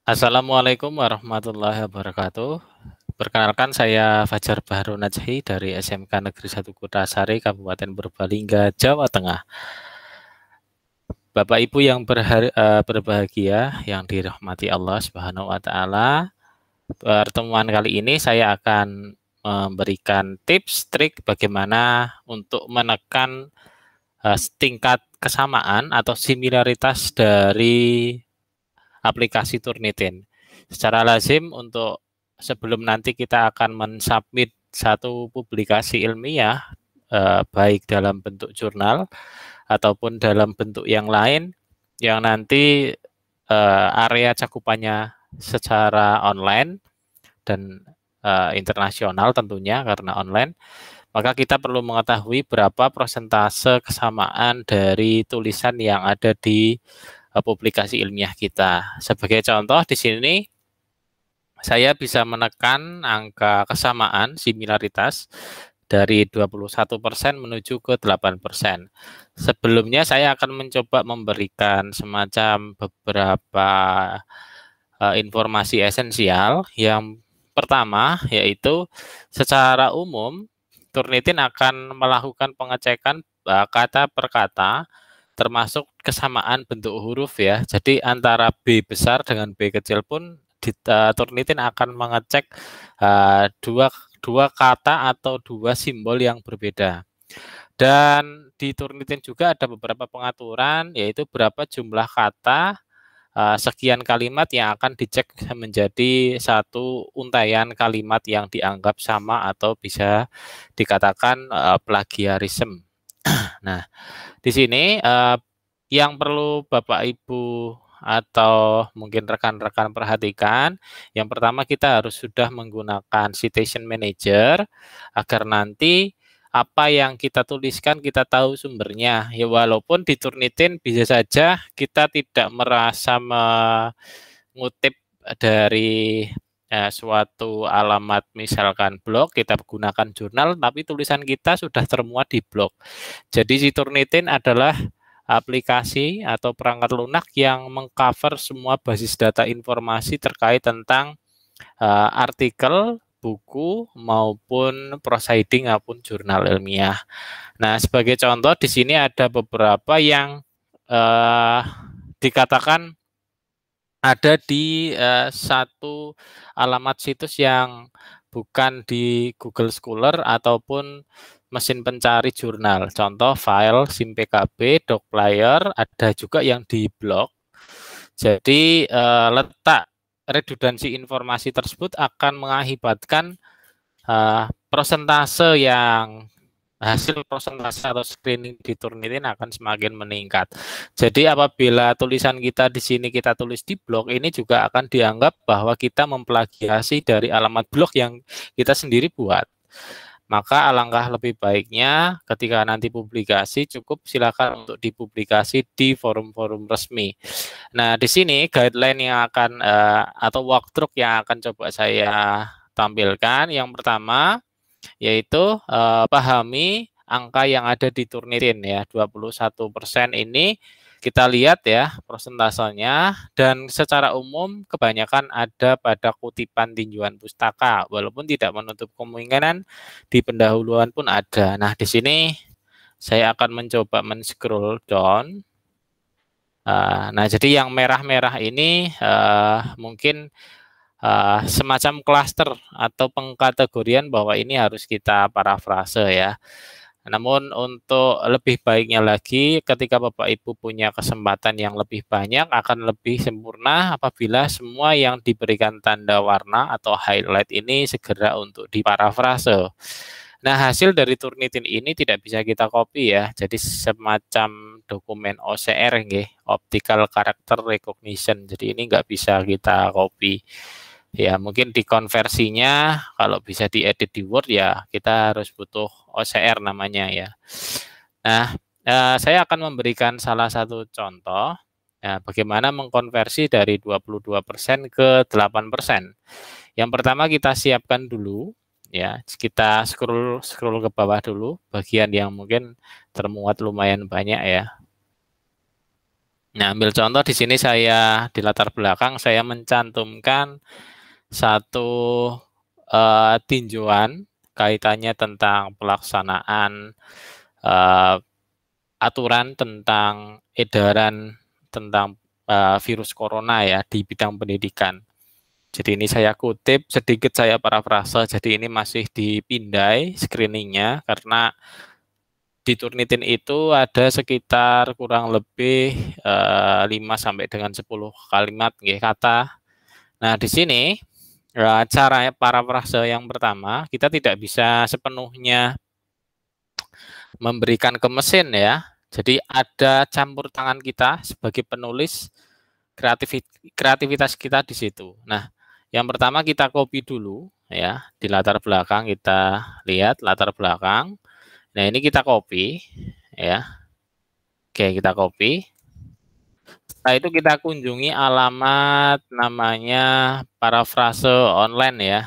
Assalamualaikum warahmatullahi wabarakatuh. Perkenalkan saya Fajar Bahru Najhi dari SMK Negeri 1 Kutasari, Kabupaten Purbalingga, Jawa Tengah. Bapak Ibu yang berbahagia, yang dirahmati Allah Subhanahu wa taala, pertemuan kali ini saya akan memberikan tips trik bagaimana untuk menekan tingkat kesamaan atau similaritas dari aplikasi Turnitin. Secara lazim untuk sebelum nanti kita akan mensubmit satu publikasi ilmiah, baik dalam bentuk jurnal ataupun dalam bentuk yang lain, yang nanti area cakupannya secara online dan internasional tentunya karena online, maka kita perlu mengetahui berapa persentase kesamaan dari tulisan yang ada di publikasi ilmiah kita. Sebagai contoh di sini saya bisa menekan angka kesamaan similaritas dari 21% menuju ke 8%. Sebelumnya saya akan mencoba memberikan semacam beberapa informasi esensial. Yang pertama yaitu secara umum Turnitin akan melakukan pengecekan kata per kata termasuk kesamaan bentuk huruf ya. Jadi antara B besar dengan B kecil pun Turnitin akan mengecek dua kata atau dua simbol yang berbeda. Dan di Turnitin juga ada beberapa pengaturan, yaitu berapa jumlah kata sekian kalimat yang akan dicek menjadi satu untayan kalimat yang dianggap sama atau bisa dikatakan plagiarisme. Nah, di sini yang perlu Bapak Ibu atau mungkin rekan-rekan perhatikan, yang pertama kita harus sudah menggunakan citation manager agar nanti apa yang kita tuliskan kita tahu sumbernya. Ya walaupun di Turnitin bisa saja kita tidak merasa mengutip dari suatu alamat misalkan blog, kita gunakan jurnal, tapi tulisan kita sudah termuat di blog. Jadi si Turnitin adalah aplikasi atau perangkat lunak yang mengcover semua basis data informasi terkait tentang artikel, buku, maupun proceeding maupun jurnal ilmiah. Nah, sebagai contoh di sini ada beberapa yang dikatakan ada di satu alamat situs yang bukan di Google Scholar ataupun mesin pencari jurnal. Contoh file SimPKB, DocPlayer, ada juga yang di blog. Jadi letak redundansi informasi tersebut akan mengakibatkan persentase yang hasil persentase atau screening di Turnitin akan semakin meningkat. Jadi apabila tulisan kita di sini kita tulis di blog, ini juga akan dianggap bahwa kita memplagiasi dari alamat blog yang kita sendiri buat. Maka alangkah lebih baiknya ketika nanti publikasi cukup silakan untuk dipublikasi di forum-forum resmi. Nah, di sini guideline yang akan atau walkthrough yang akan coba saya tampilkan. Yang pertama yaitu pahami angka yang ada di Turnitin ya, 21% ini kita lihat ya persentasenya, dan secara umum kebanyakan ada pada kutipan tinjauan pustaka, walaupun tidak menutup kemungkinan di pendahuluan pun ada. Nah, di sini saya akan mencoba men-scroll down. Nah, jadi yang merah-merah ini mungkin semacam klaster atau pengkategorian bahwa ini harus kita parafrase ya. Namun untuk lebih baiknya lagi, ketika Bapak Ibu punya kesempatan yang lebih banyak, akan lebih sempurna apabila semua yang diberikan tanda warna atau highlight ini segera untuk diparafrase. Nah, hasil dari Turnitin ini tidak bisa kita copy ya. Jadi semacam dokumen OCR nggih, Optical Character Recognition. Jadi ini nggak bisa kita copy. Ya, mungkin dikonversinya kalau bisa diedit di Word ya kita harus butuh OCR namanya ya. Nah, saya akan memberikan salah satu contoh ya, bagaimana mengkonversi dari 22% ke 8%. Yang pertama kita siapkan dulu ya, kita scroll ke bawah dulu bagian yang mungkin termuat lumayan banyak ya. Nah, ambil contoh di sini saya di latar belakang saya mencantumkan satu tinjauan kaitannya tentang pelaksanaan aturan tentang edaran tentang virus corona ya di bidang pendidikan. Jadi ini saya kutip sedikit, saya parafrase. Jadi ini masih dipindai screeningnya karena di Turnitin itu ada sekitar kurang lebih 5 sampai dengan 10 kalimat kata. Nah, di sini cara parafrase yang pertama, kita tidak bisa sepenuhnya memberikan ke mesin ya. Jadi ada campur tangan kita sebagai penulis, kreativitas kita di situ. Nah, yang pertama kita copy dulu ya, di latar belakang kita lihat latar belakang. Nah, ini kita copy ya. Oke, kita copy. Setelah itu kita kunjungi alamat namanya parafrase online ya.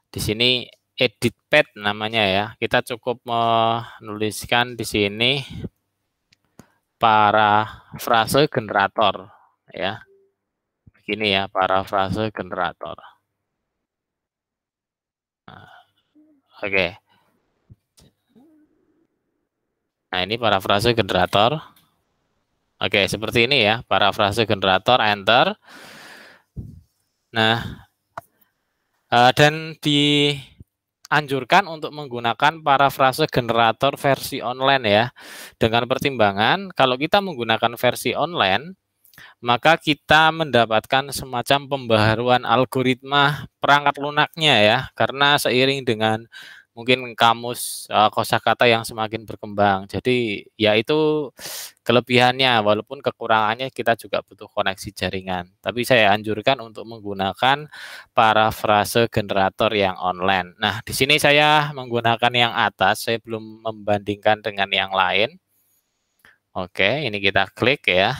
Di sini editpad namanya ya. Kita cukup menuliskan di sini parafrase generator ya. Begini ya, parafrase generator. Oke. Nah, ini parafrase generator. Oke, seperti ini ya, parafrase generator, enter. Nah, dan dianjurkan untuk menggunakan parafrase generator versi online ya. Dengan pertimbangan, kalau kita menggunakan versi online, maka kita mendapatkan semacam pembaharuan algoritma perangkat lunaknya ya, karena seiring dengan mungkin kamus kosakata yang semakin berkembang. Jadi ya itu kelebihannya, walaupun kekurangannya kita juga butuh koneksi jaringan. Tapi saya anjurkan untuk menggunakan parafrase generator yang online. Nah, di sini saya menggunakan yang atas, saya belum membandingkan dengan yang lain. Oke, ini kita klik ya.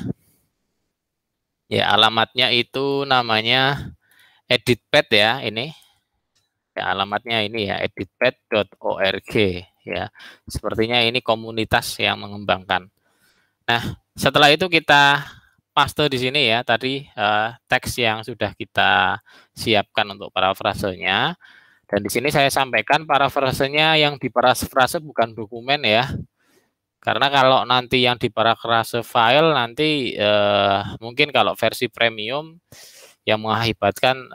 Ya, alamatnya itu namanya editpad ya, ini. Ya, alamatnya ini ya, editpad.org ya. Sepertinya ini komunitas yang mengembangkan. Nah, setelah itu kita paste di sini ya, tadi teks yang sudah kita siapkan untuk parafrasenya. Dan di sini saya sampaikan parafrasenya yang diparafrase bukan dokumen ya. Karena kalau nanti yang diparafrase file nanti mungkin kalau versi premium yang mengakibatkan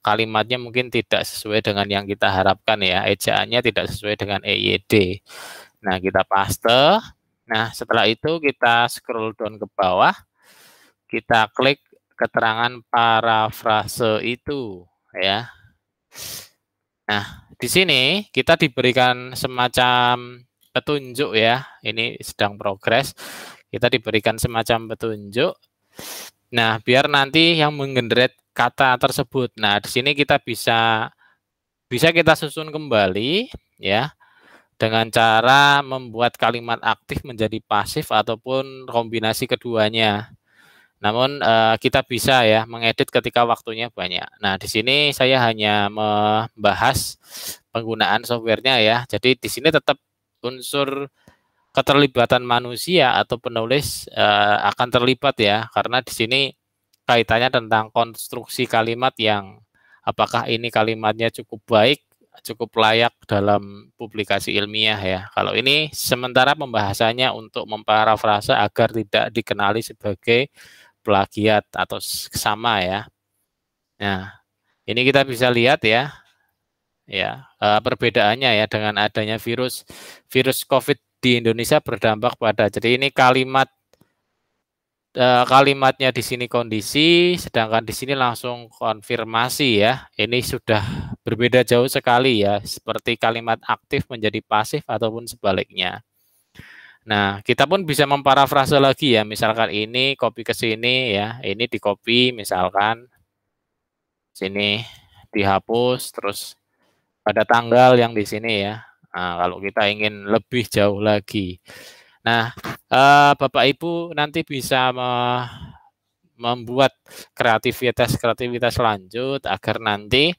kalimatnya mungkin tidak sesuai dengan yang kita harapkan ya, ejaannya tidak sesuai dengan EYD. Nah, kita paste. Nah, setelah itu kita scroll down ke bawah, kita klik keterangan parafrase itu ya. Nah, di sini kita diberikan semacam petunjuk ya, ini sedang progres. Kita diberikan semacam petunjuk. Nah, biar nanti yang menggenerate kata tersebut. Nah, di sini kita bisa kita susun kembali ya dengan cara membuat kalimat aktif menjadi pasif ataupun kombinasi keduanya. Namun kita bisa ya mengedit ketika waktunya banyak. Nah, di sini saya hanya membahas penggunaan softwarenya ya. Jadi di sini tetap unsur keterlibatan manusia atau penulis akan terlibat ya, karena di sini kaitannya tentang konstruksi kalimat yang apakah ini kalimatnya cukup baik, cukup layak dalam publikasi ilmiah ya. Kalau ini sementara pembahasannya untuk memparafrase agar tidak dikenali sebagai plagiat atau sama ya. Nah, ini kita bisa lihat ya, perbedaannya ya dengan adanya virus COVID di Indonesia berdampak pada. Jadi ini kalimatnya di sini kondisi, sedangkan di sini langsung konfirmasi ya. Ini sudah berbeda jauh sekali ya, seperti kalimat aktif menjadi pasif ataupun sebaliknya. Nah, kita pun bisa memparafrase lagi ya, misalkan ini copy ke sini ya, ini di copy misalkan sini dihapus terus pada tanggal yang di sini ya. Nah, kalau kita ingin lebih jauh lagi. Nah, Bapak Ibu nanti bisa membuat kreativitas lanjut agar nanti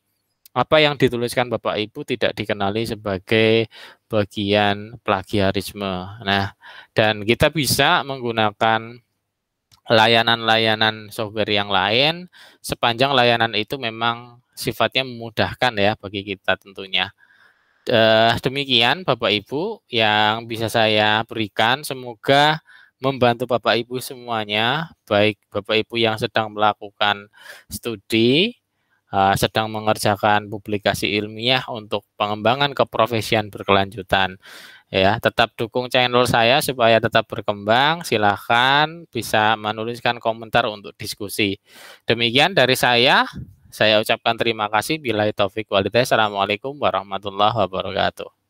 apa yang dituliskan Bapak Ibu tidak dikenali sebagai bagian plagiarisme. Nah, dan kita bisa menggunakan layanan-layanan software yang lain, sepanjang layanan itu memang sifatnya memudahkan ya bagi kita tentunya. Demikian Bapak Ibu yang bisa saya berikan, semoga membantu Bapak Ibu semuanya, baik Bapak Ibu yang sedang melakukan studi, sedang mengerjakan publikasi ilmiah untuk pengembangan keprofesian berkelanjutan. Ya, tetap dukung channel saya supaya tetap berkembang. Silahkan bisa menuliskan komentar untuk diskusi. Demikian dari saya ucapkan terima kasih. Billahi taufik walhidayah. Assalamualaikum warahmatullahi wabarakatuh.